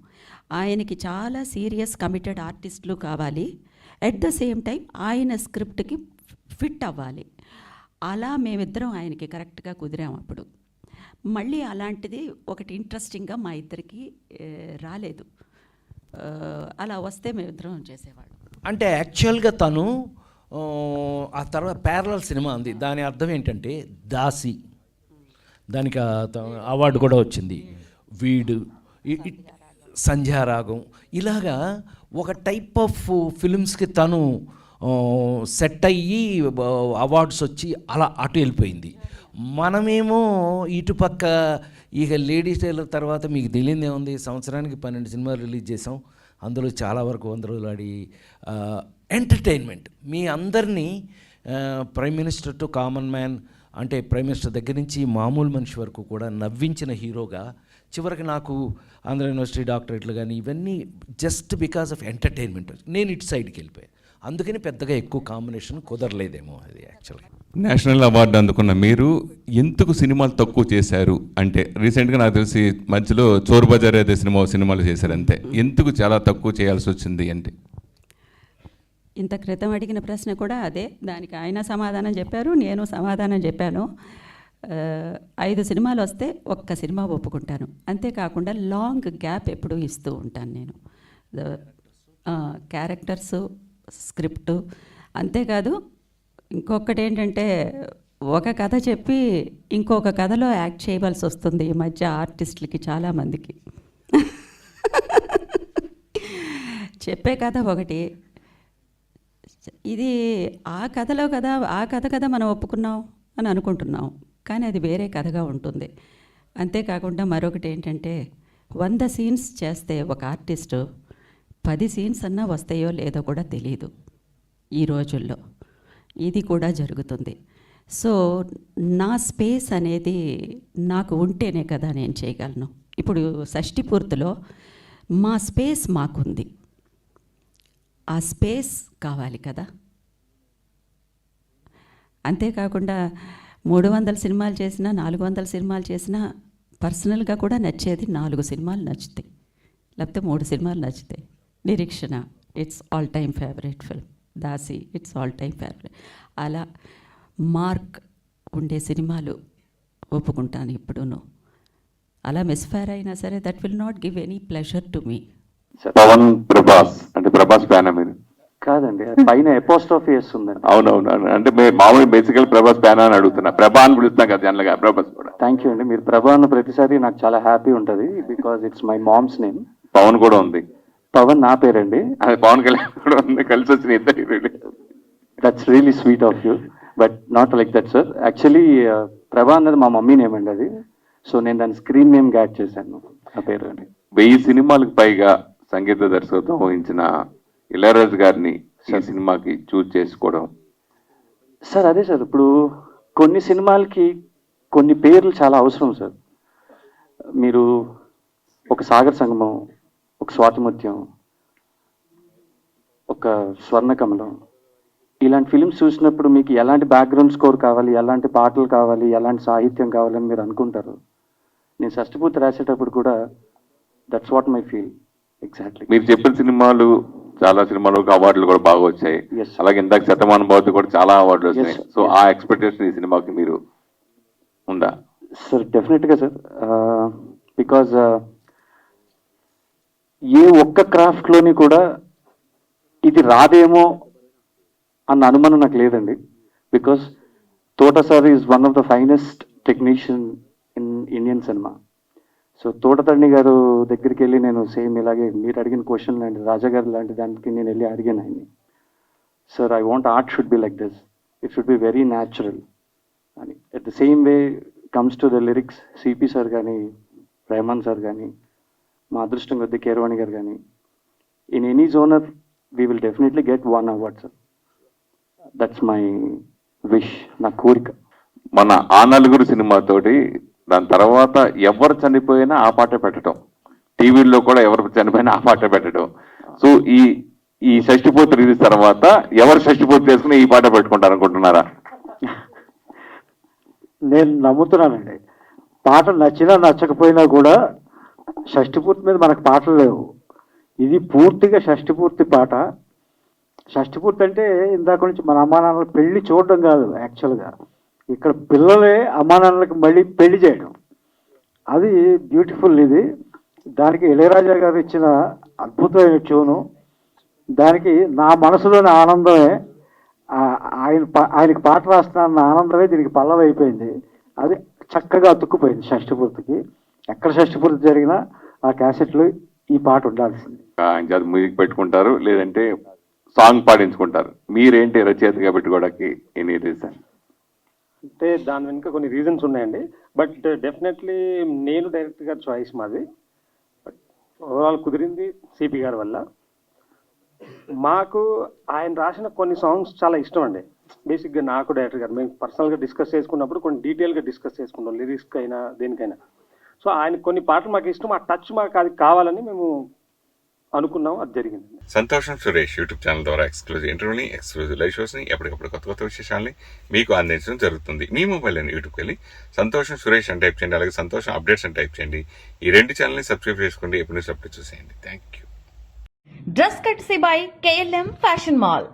ఆయనకి చాలా సీరియస్ కమిటెడ్ ఆర్టిస్టులు కావాలి, ఎట్ ద సేమ్ టైం ఆయన స్క్రిప్ట్కి ఫిట్ అవ్వాలి. అలా మేమిద్దరం ఆయనకి కరెక్ట్గా కుదిరాము. అప్పుడు మళ్ళీ అలాంటిది ఒకటి ఇంట్రెస్టింగ్గా మా ఇద్దరికి రాలేదు. అలా వస్తే మేమిద్దరం చేసేవాళ్ళం. అంటే యాక్చువల్గా తను ఆ తర్వాత ప్యారలల్ సినిమా ఉంది, దాని అర్థం ఏంటంటే దాసి, దానికి అవార్డు కూడా వచ్చింది. వీడు, సంధ్యారాగం, ఇలాగా ఒక టైప్ ఆఫ్ ఫిల్మ్స్కి తను సెట్ అయ్యి అవార్డ్స్ వచ్చి అలా అటు వెళ్ళిపోయింది. మనమేమో ఇటుపక్క ఇక లేడీస్ టైలర్ తర్వాత మీకు తెలియదే ఉంది, సంవత్సరానికి 12 సినిమాలు రిలీజ్ చేసాం, అందులో చాలా వరకు 100 రోజులు ఆడి ఎంటర్టైన్మెంట్ మీ అందరినీ prime minister to common man, అంటే ప్రైమ్ మినిస్టర్ దగ్గర నుంచి మామూలు మనిషి వరకు కూడా నవ్వించిన హీరోగా చివరికి నాకు ఆంధ్ర యూనివర్సిటీ డాక్టరేట్లు కానీ ఇవన్నీ జస్ట్ బికాస్ ఆఫ్ ఎంటర్టైన్మెంట్. నేను ఇటు సైడ్కి వెళ్ళిపోయాను, అందుకని పెద్దగా ఎక్కువ కాంబినేషన్ కుదరలేదేమో అది యాక్చువల్గా. నేషనల్ అవార్డు అందుకున్న మీరు ఎందుకు సినిమాలు తక్కువ చేశారు అంటే, రీసెంట్గా నాకు తెలిసి మధ్యలో చోర్ బజార్ అయితే సినిమాలు చేశారు అంతే, ఎందుకు చాలా తక్కువ చేయాల్సి వచ్చింది అంటే? ఇంత క్రితం అడిగిన ప్రశ్న కూడా అదే, దానికి ఆయన సమాధానం చెప్పారు, నేను సమాధానం చెప్పాను. 5 సినిమాలు వస్తే ఒక్క సినిమా ఒప్పుకుంటాను, అంతేకాకుండా లాంగ్ గ్యాప్ ఎప్పుడూ ఇస్తూ ఉంటాను నేను. క్యారెక్టర్సు, స్క్రిప్టు, అంతేకాదు ఇంకొకటి ఏంటంటే ఒక కథ చెప్పి ఇంకొక కథలో యాక్ట్ చేయవలసి వస్తుంది ఈ మధ్య ఆర్టిస్టులకి చాలామందికి. చెప్పే కథ ఒకటి, ఇది ఆ కథలో కదా, ఆ కథ కదా మనం ఒప్పుకున్నాం అని అనుకుంటున్నాం, కానీ అది వేరే కథగా ఉంటుంది. అంతేకాకుండా మరొకటి ఏంటంటే 100 సీన్స్ చేస్తే ఒక ఆర్టిస్టు 10 సీన్స్ అన్నా వస్తాయో లేదో కూడా తెలియదు ఈ రోజుల్లో. ఇది కూడా జరుగుతుంది. సో నా స్పేస్ అనేది నాకు ఉంటేనే కదా నేను చేయగలను. ఇప్పుడు షష్ఠి పూర్తిలో మా స్పేస్ మాకుంది, ఆ స్పేస్ కావాలి కదా. అంతేకాకుండా 300 సినిమాలు చేసినా 400 సినిమాలు చేసినా పర్సనల్గా కూడా నచ్చేది 4 సినిమాలు నచ్చుతాయి, లేకపోతే 3 సినిమాలు నచ్చుతాయి. Nireekshana it's all time favourite film, Daasi it's all time favourite. అలా మార్క్ ఉండే సినిమాలు ఒప్పుకుంటాను ఇప్పుడును. అలా మిస్ఫైర్ అయినా సరే that will not give any pleasure to me. Pawan Prabhas అంటే ప్రభాస్ ఫ్యాన్ మీరు? కాదండి, పైన ఎపోస్ట్రోఫీ వేస్తుందండి. అవునవును, అంటే మామూలు బేసికల్ ప్రభాస్ ఫ్యాన్ అని అడుగుతున్నా, ప్రభా అని పిలుస్తున్నాం కదా జనరల్గా, ప్రభాస్ కూడా. థ్యాంక్ యూ అండి, మీరు ప్రభా అన్న ప్రతిసారి నాకు చాలా హ్యాపీ ఉంటుంది, because it's my mom's name. Pawan కూడా ఉంది. పవన్ నా పేరండి. అది పవన్ కళ్యాణ్ కూడా ఉంది, కలిసి వచ్చిన ఇద్దరు. That's really sweet of you, but not like that sir. Actually ప్రభా అన్నది మా మమ్మీ నేమ్ అండి అది, సో నేను దాని స్క్రీన్ నేమ్ యాడ్ చేశాను నా పేరు అండి. 1000 సినిమాలకు పైగా సంగీత దర్శకత్వం వహించిన ఇళయరాజు గారిని ఈ సినిమాకి చూస్ చేసుకోవడం? సార్ అదే సార్, ఇప్పుడు కొన్ని సినిమాలకి కొన్ని పేర్లు చాలా అవసరం సార్. మీరు ఒక సాగర్ సంగమం, ఒక స్వాతిముత్యం, ఒక స్వర్ణకమలం, ఇలాంటి ఫిలిమ్స్ చూసినప్పుడు మీకు ఎలాంటి బ్యాక్గ్రౌండ్ స్కోర్ కావాలి, ఎలాంటి పాటలు కావాలి, ఎలాంటి సాహిత్యం కావాలని మీరు అనుకుంటారు. నేను షష్ఠిపూర్తి రాసేటప్పుడు కూడా that's what my feel exactly. మీరు చెప్పిన సినిమాలు చాలా సినిమాలకు అవార్డులు కూడా బాగా వచ్చాయి, అలాగే ఇందాక శతమానం భవతి కూడా చాలా అవార్డులు వచ్చాయి. సో ఆ ఎక్స్పెక్టేషన్ ఈ సినిమాకి మీరు ఉందా? సార్ డెఫినెట్గా సార్, బికాజ్ ఏ ఒక్క క్రాఫ్ట్లోని కూడా ఇది రాదేమో అన్న అనుమానం నాకు లేదండి. బికాజ్ తోట sir is one of the finest technician in Indian cinema. So Thota Tharani గారు దగ్గరికి వెళ్ళి నేను సేమ్ ఇలాగే మీరు అడిగిన క్వశ్చన్ లాంటి రాజా గారు లాంటి దానికి నేను వెళ్ళి అడిగాను ఆయన్ని, sir I want art should be like this, it should be very natural అని. At the same way comes to the lyrics, C P sir కానీ రెహమాన్ సార్ కానీ మా అదృష్టం కొద్ది కీరవాణి గారు కానీ, in any genre we will definitely get 1 award sir. That's my wish, నా కోరిక. మన ఆ నలుగురు సినిమాతోటి దాని తర్వాత ఎవరు చనిపోయినా ఆ పాట పెట్టడం, టీవీల్లో కూడా ఎవరు చనిపోయినా ఆ పాట పెట్టడం. సో ఈ షష్ఠిపూర్తి రిలీజ్ తర్వాత ఎవరు షష్ఠిపూర్తి చేసుకుని ఈ పాట పెట్టుకుంటారు అనుకుంటున్నారా? నేను నమ్ముతున్నానండి, పాట నచ్చినా నచ్చకపోయినా కూడా షష్ఠిపూర్తి మీద మనకు పాటలు లేవు. ఇది పూర్తిగా షష్ఠిపూర్తి పాట. షష్ఠిపూర్తి అంటే ఇందాక నుంచి మన అమ్మానాన్నల పెళ్లి చూడడం కాదు, యాక్చువల్గా ఇక్కడ పిల్లలే అమ్మానాన్నలకు మళ్ళీ పెళ్లి చేయడం. అది బ్యూటిఫుల్. ఇది దానికి ఇళయరాజా గారు ఇచ్చిన అద్భుతమైన ట్యూను, దానికి నా మనసులోని ఆనందమే, ఆయనకి పాట రాస్తున్న ఆనందమే దీనికి పల్లవి అయిపోయింది. అది చక్కగా అతుక్కుపోయింది షష్ఠపూర్తికి. ఎక్కడ షష్ఠపూర్తి జరిగినా ఆ క్యాసెట్లో ఈ పాట ఉండాల్సింది. ఆయన చేత మ్యూజిక్ పెట్టుకుంటారు, లేదంటే సాంగ్ పాడించుకుంటారు. మీరేంటి రచయితగా పెట్టుకోవడానికి ఎనీ రీజన్? అంటే దాని వెనుక కొన్ని రీజన్స్ ఉన్నాయండి. బట్ డెఫినెట్లీ నేను డైరెక్టర్ గారి చాయిస్ మాది. బట్ ఓవరాల్ కుదిరింది సిపి గారి వల్ల. మాకు ఆయన రాసిన కొన్ని సాంగ్స్ చాలా ఇష్టం అండి. బేసిక్గా నాకు డైరెక్టర్ గారు మేము పర్సనల్గా డిస్కస్ చేసుకున్నప్పుడు కొన్ని డీటెయిల్గా డిస్కస్ చేసుకుంటాం, లిరిక్స్కి అయినా దేనికైనా. సో ఆయన కొన్ని పాటలు మాకు ఇష్టం, ఆ టచ్ మాకు అది కావాలని మేము అనుకున్నాం, అది జరిగింది. సంతోషం సురేష్ యూట్యూబ్ ఛానల్ ద్వారా ఎక్స్క్లూజివ్ ఇంటర్వ్యూని, ఎక్స్క్లూజివ్ లైవ్ షోస్ని, ఎప్పటికప్పుడు కొత్త విశేషాలని మీకు అందించడం జరుగుతుంది. మీ మొబైల్లోని యూట్యూబ్కి వెళ్ళి సంతోషం సురేష్ అని టైప్ చేయండి, అలాగే సంతోషం అప్డేట్స్ అని టైప్ చేయండి. ఈ 2 ఛానల్ని సబ్స్క్రైబ్ చేసుకోండి, ఎప్పుడు న్యూస్ అప్డేట్ చూసేయండి. Thank you. Dress కట్సీ by KLM fashion mall.